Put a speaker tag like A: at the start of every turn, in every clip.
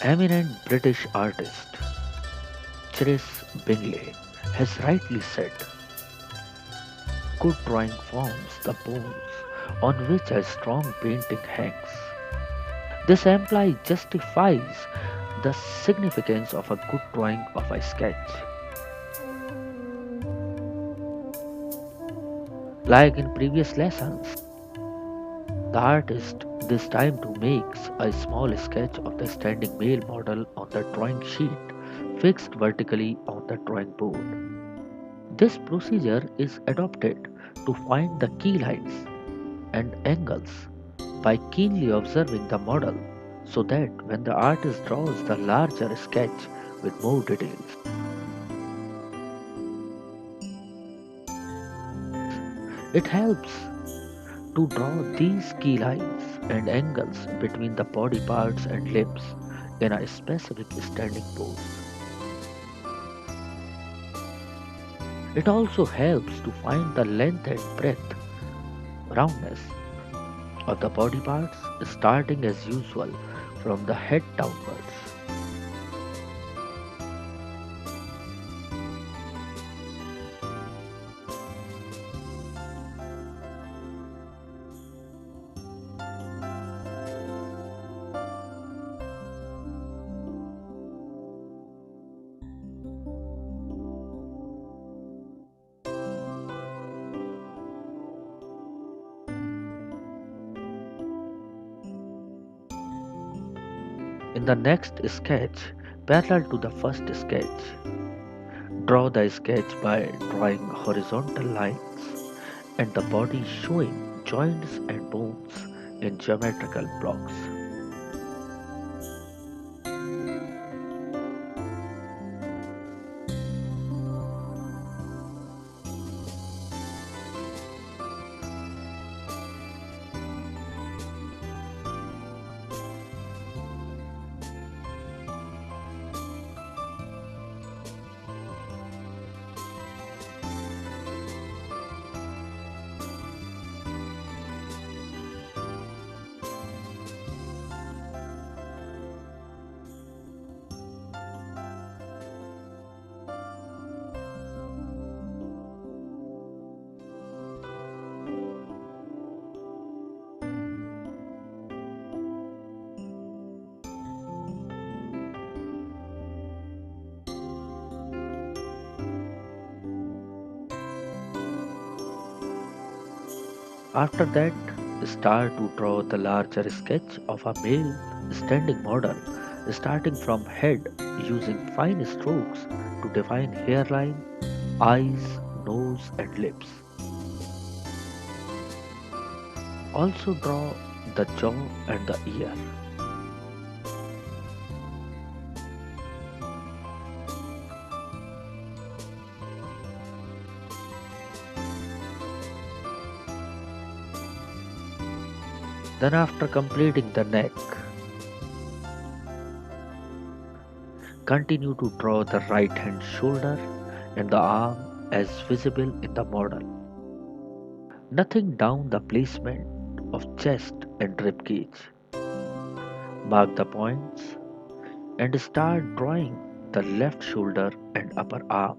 A: Eminent British artist Chris Bingley has rightly said, good drawing forms the bones on which a strong painting hangs. This implies justifies the significance of a good drawing of a sketch. Like in previous lessons, the artist this time to makes a small sketch of the standing male model on the drawing sheet fixed vertically on the drawing board. This procedure is adopted to find the key lines and angles by keenly observing the model so that when the artist draws the larger sketch with more details, it helps to draw these key lines and angles between the body parts and limbs in a specific standing pose. It also helps to find the length and breadth, roundness of the body parts starting as usual from the head downwards. In the next sketch, parallel to the first sketch, draw the sketch by drawing horizontal lines and the body showing joints and bones in geometrical blocks. After that, start to draw the larger sketch of a male standing model, starting from head using fine strokes to define hairline, eyes, nose, and lips. Also draw the jaw and the ear. Then, after completing the neck, continue to draw the right hand shoulder and the arm as visible in the model. Nothing down the placement of chest and rib cage. Mark the points and start drawing the left shoulder and upper arm.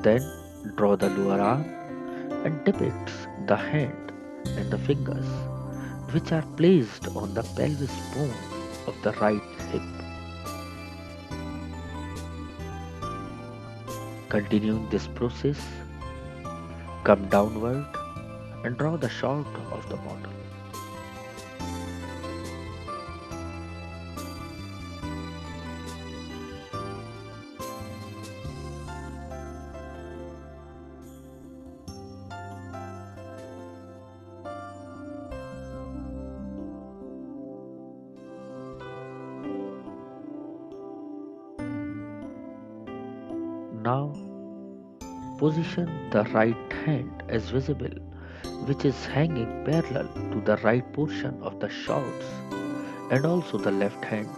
A: Then draw the lower arm and depicts the hand and the fingers which are placed on the pelvis bone of the right hip. Continuing this process, come downward and draw the short of the model. Now position the right hand as visible, which is hanging parallel to the right portion of the shorts, and also the left hand.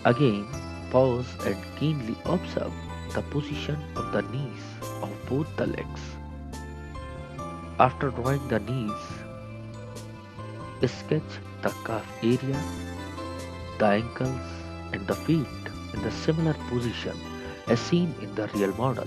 A: Again, pause and keenly observe the position of the knees of both the legs. After drawing the knees, sketch the calf area, the ankles, and the feet in the similar position as seen in the real model.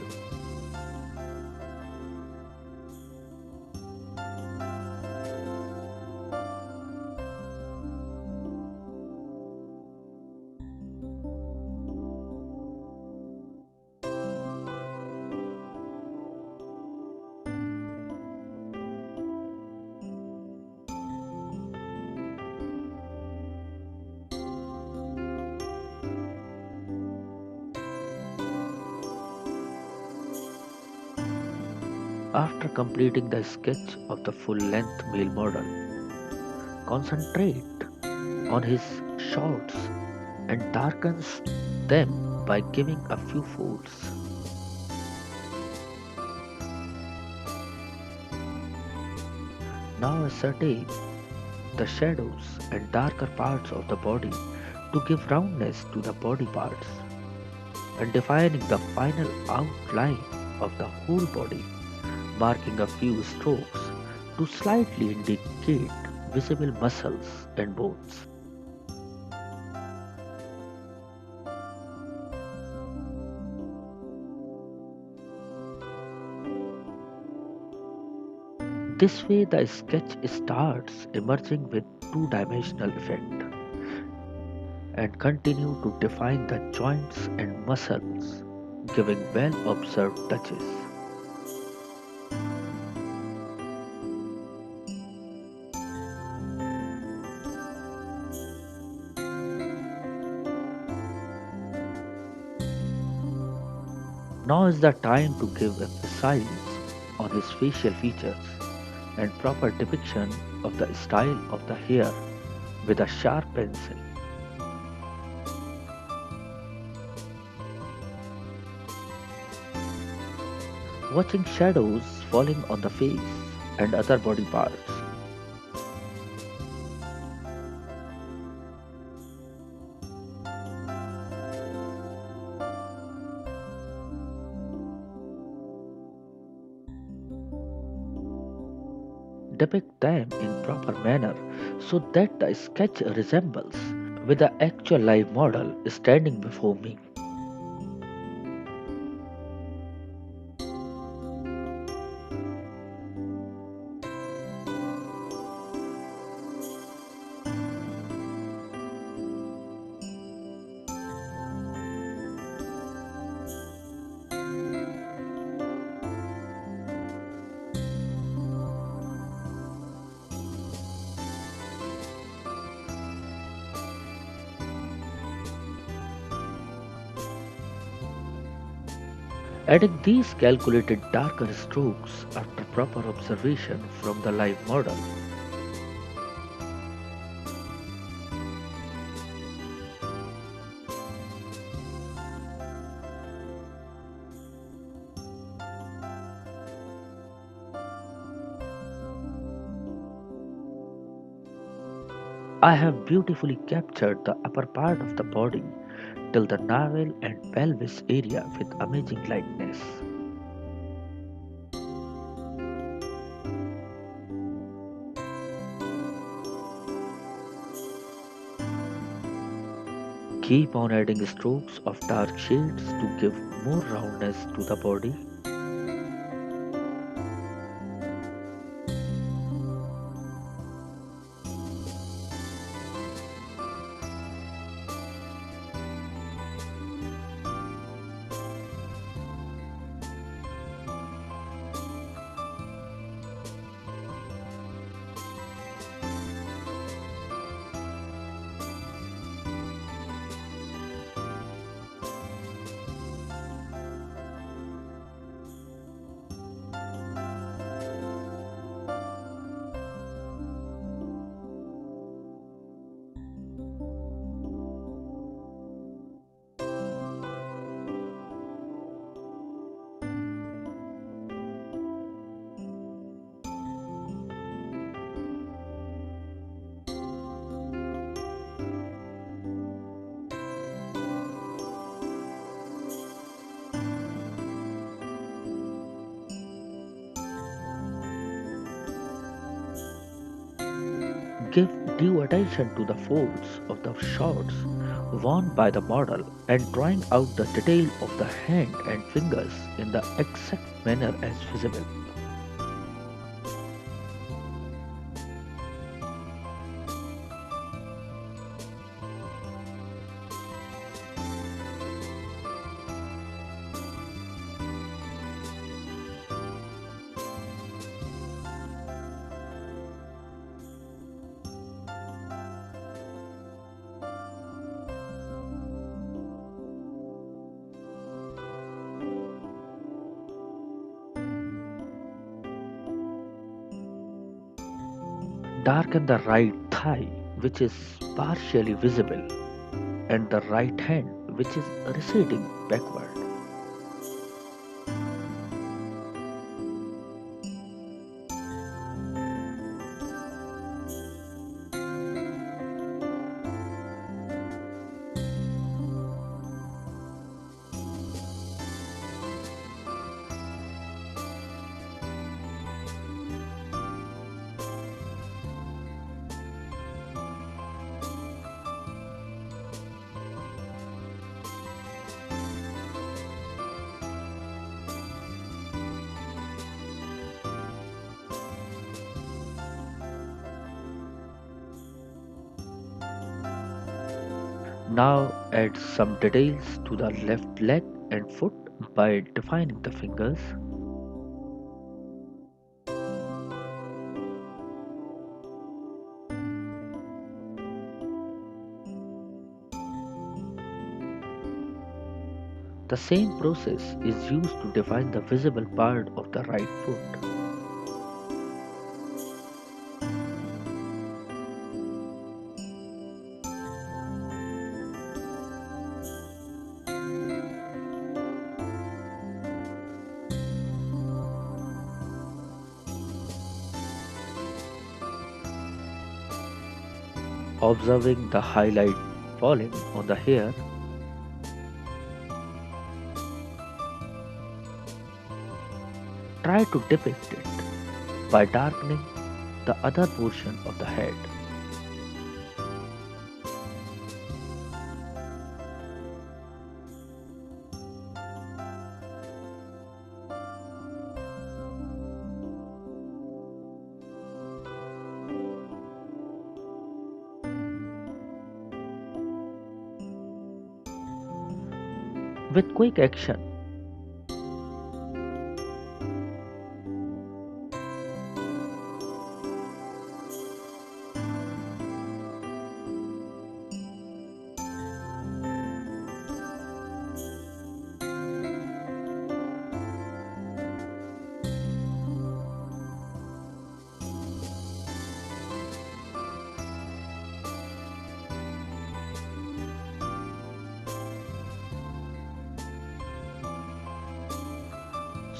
A: After completing the sketch of the full length male model, concentrate on his shorts and darkens them by giving a few folds. Now ascertain the shadows and darker parts of the body to give roundness to the body parts and defining the final outline of the whole body, marking a few strokes to slightly indicate visible muscles and bones. This way, the sketch starts emerging with two-dimensional effect and continue to define the joints and muscles, giving well-observed touches. Now is the time to give emphasis on his facial features and proper depiction of the style of the hair with a sharp pencil. Watching shadows falling on the face and other body parts. Depict them in proper manner so that the sketch resembles with the actual live model standing before me. Adding these calculated darker strokes after proper observation from the live model. I have beautifully captured the upper part of the body till the navel and pelvis area with amazing lightness. Keep on adding strokes of dark shades to give more roundness to the body. Give due attention to the folds of the shorts worn by the model and drawing out the detail of the hand and fingers in the exact manner as visible. Darken the right thigh, which is partially visible, and the right hand, which is receding backward. Now add some details to the left leg and foot by defining the fingers. The same process is used to define the visible part of the right foot. Observing the highlight falling on the hair, try to depict it by darkening the other portion of the head. With quick action,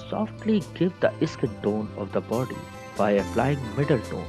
A: softly give the skin tone of the body by applying middle tone.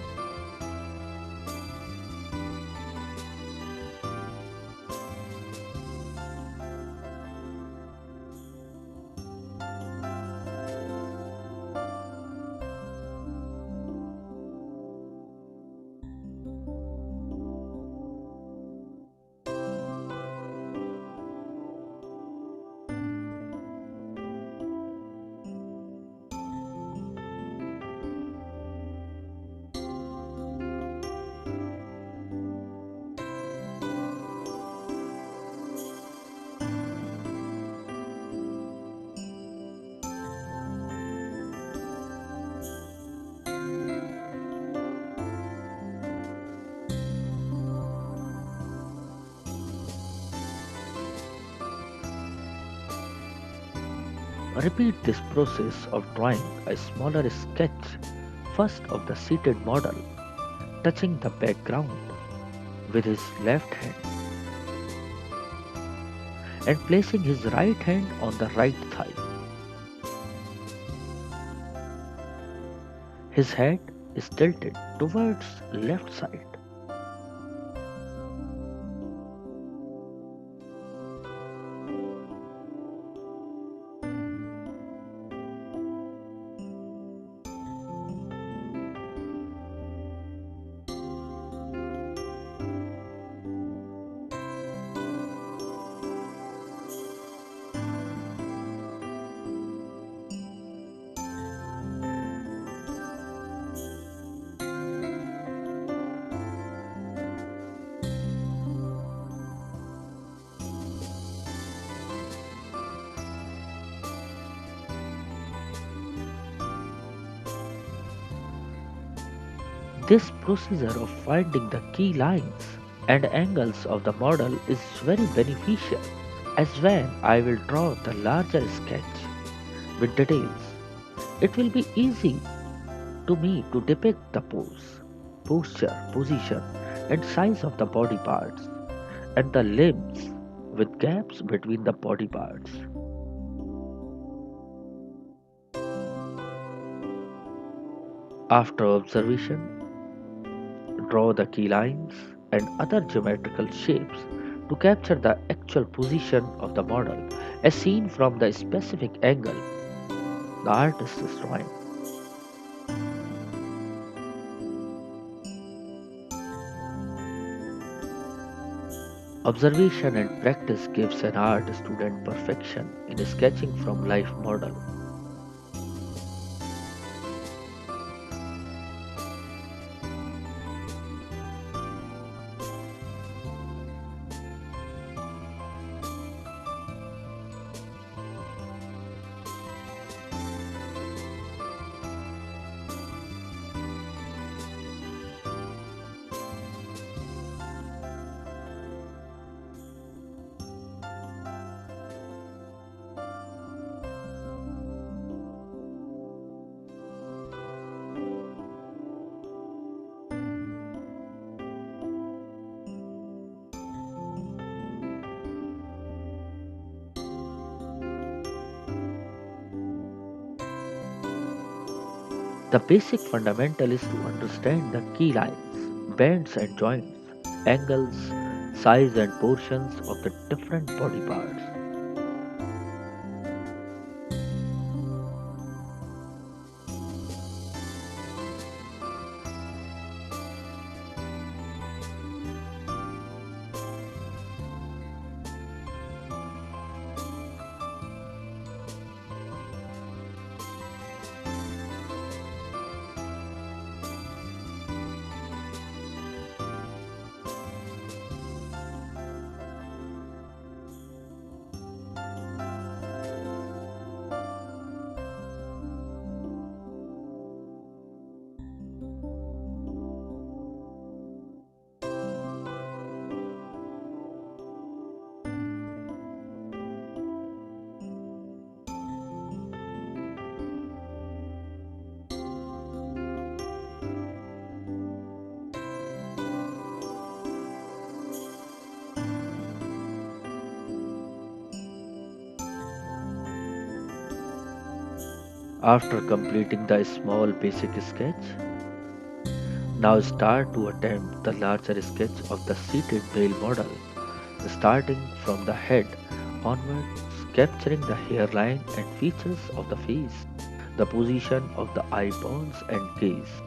A: Repeat this process of drawing a smaller sketch first of the seated model, touching the background with his left hand and placing his right hand on the right thigh. His head is tilted towards left side. This procedure of finding the key lines and angles of the model is very beneficial, as when I will draw the larger sketch with details. It will be easy to me to depict the posture, position, and size of the body parts, and the limbs with gaps between the body parts. After observation, draw the key lines and other geometrical shapes to capture the actual position of the model as seen from the specific angle the artist is drawing. Observation and practice gives an art student perfection in sketching from life model. The basic fundamental is to understand the key lines, bends and joints, angles, size and portions of the different body parts. After completing the small basic sketch, now start to attempt the larger sketch of the seated male model, starting from the head onwards, capturing the hairline and features of the face, the position of the eyeballs and gaze.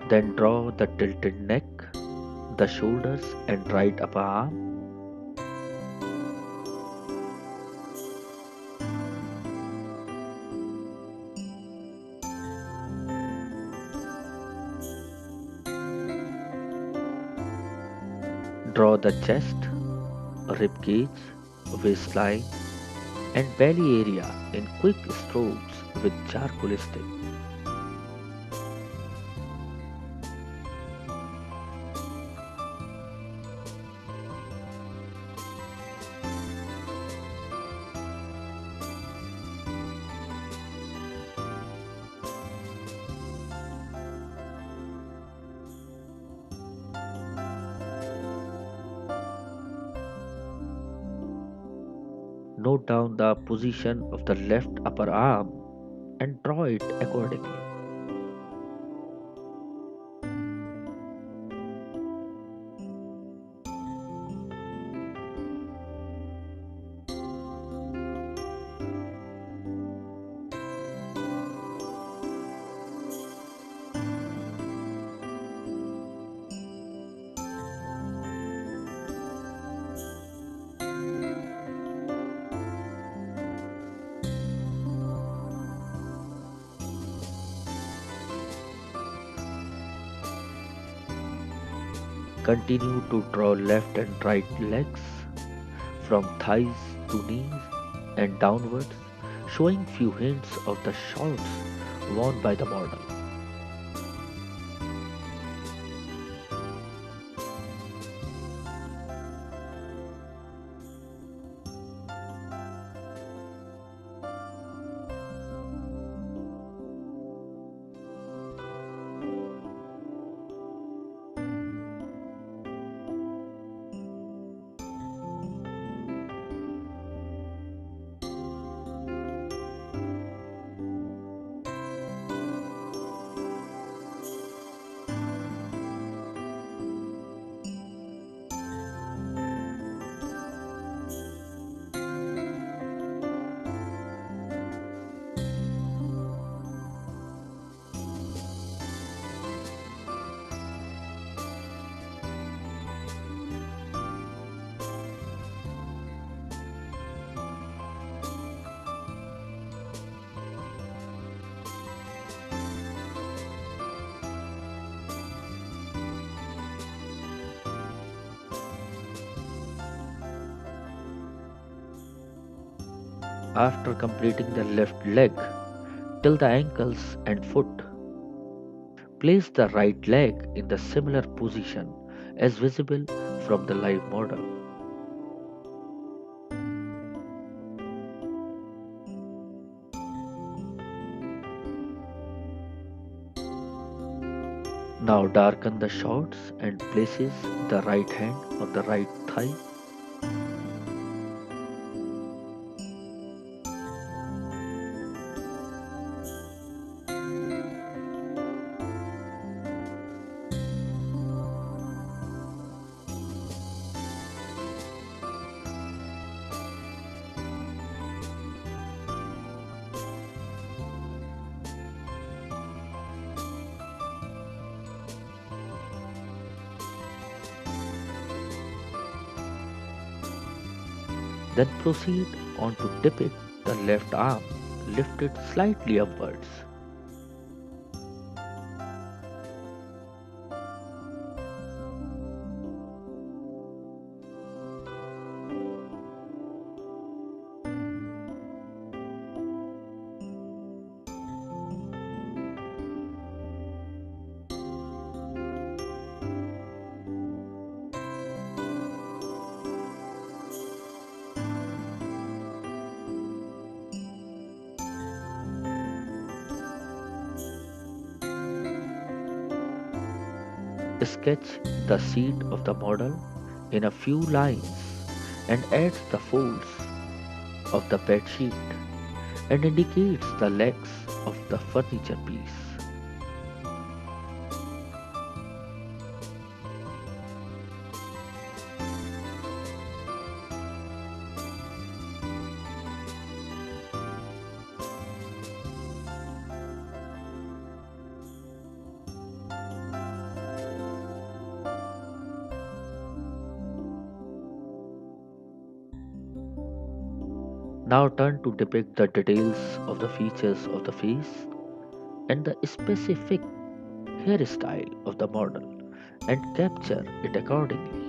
A: Then draw the tilted neck, the shoulders and right upper arm. Draw the chest, rib cage, waistline and belly area in quick strokes with charcoal stick. Note down the position of the left upper arm and draw it accordingly. Continue to draw left and right legs from thighs to knees and downwards, showing few hints of the shorts worn by the model. After completing the left leg till the ankles and foot, place the right leg in the similar position as visible from the live model. Now darken the shorts and places the right hand on the right thigh. Then proceed on to depict the left arm lifted slightly upwards. Sketch the seat of the model in a few lines and adds the folds of the bed sheet and indicates the legs of the furniture piece. Now turn to depict the details of the features of the face and the specific hairstyle of the model and capture it accordingly.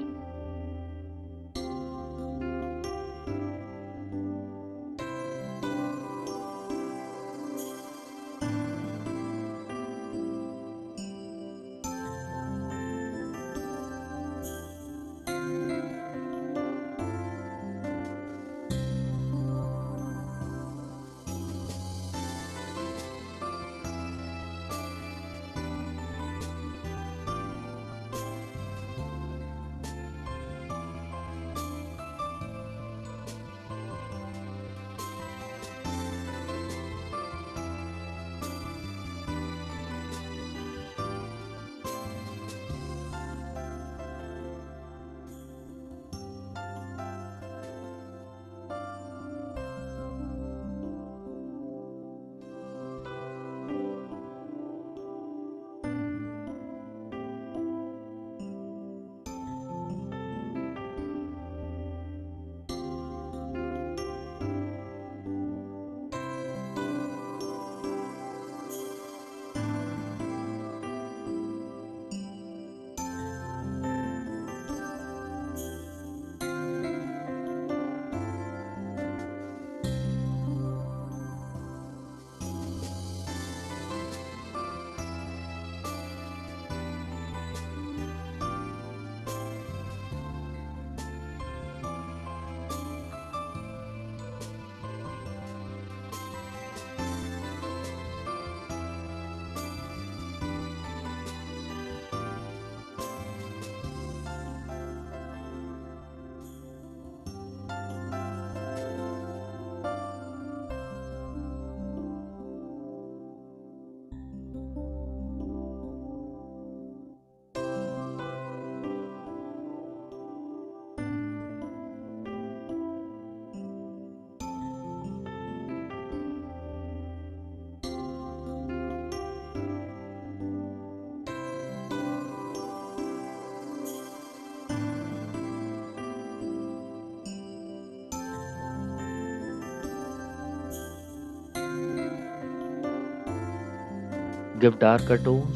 A: Give darker tones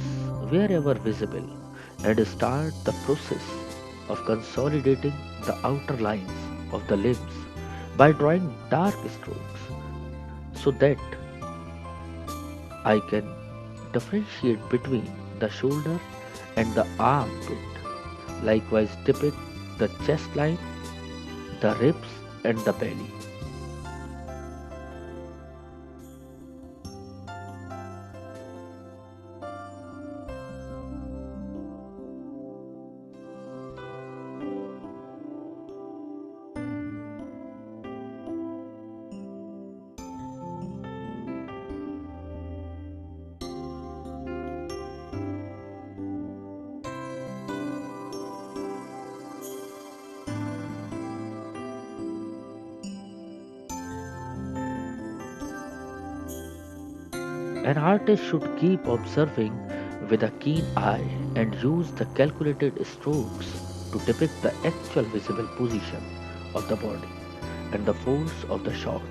A: wherever visible and start the process of consolidating the outer lines of the limbs by drawing dark strokes so that I can differentiate between the shoulder and the armpit. Likewise, depict the chest line, the ribs, and the belly. An artist should keep observing with a keen eye and use the calculated strokes to depict the actual visible position of the body and the force of the shots.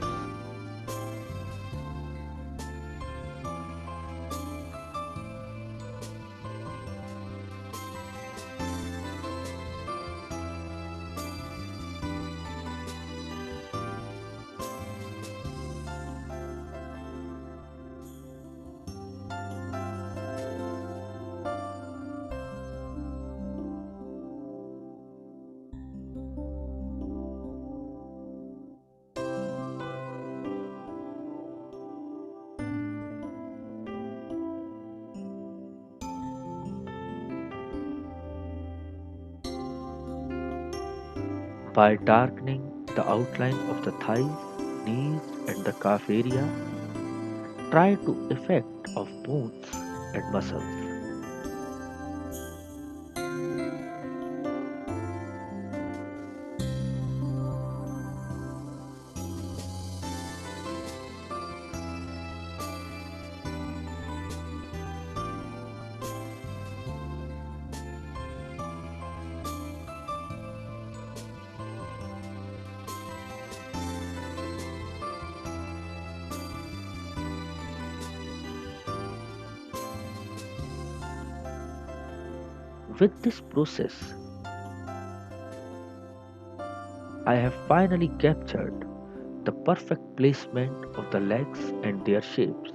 A: By darkening the outline of the thighs, knees, and the calf area, try to effect of bones and muscles. With this process, I have finally captured the perfect placement of the legs and their shapes.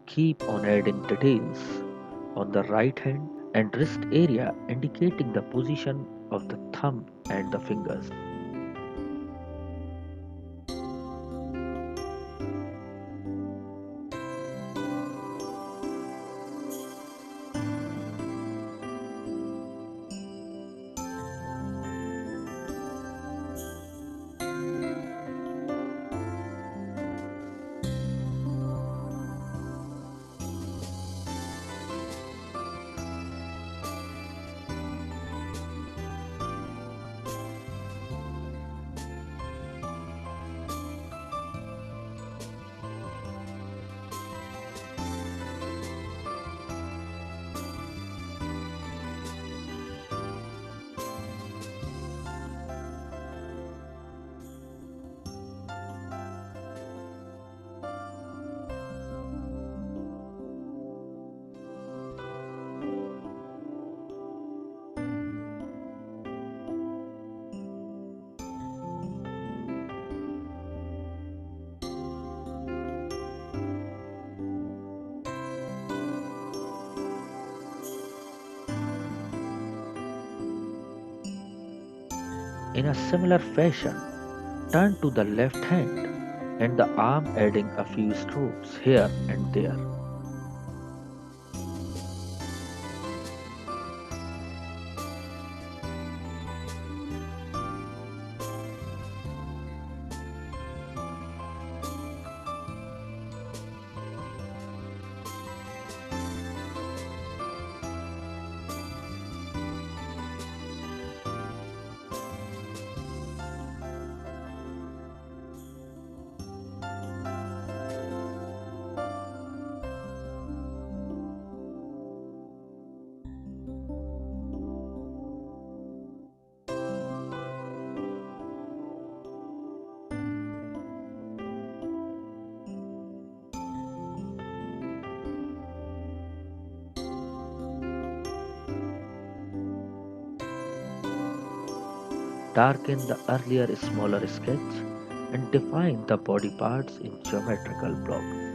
A: Keep on adding details on the right hand and wrist area indicating the position of the thumb and the fingers. In a similar fashion, turn to the left hand and the arm, adding a few strokes here and there. Darken the earlier smaller sketch and define the body parts in geometrical blocks.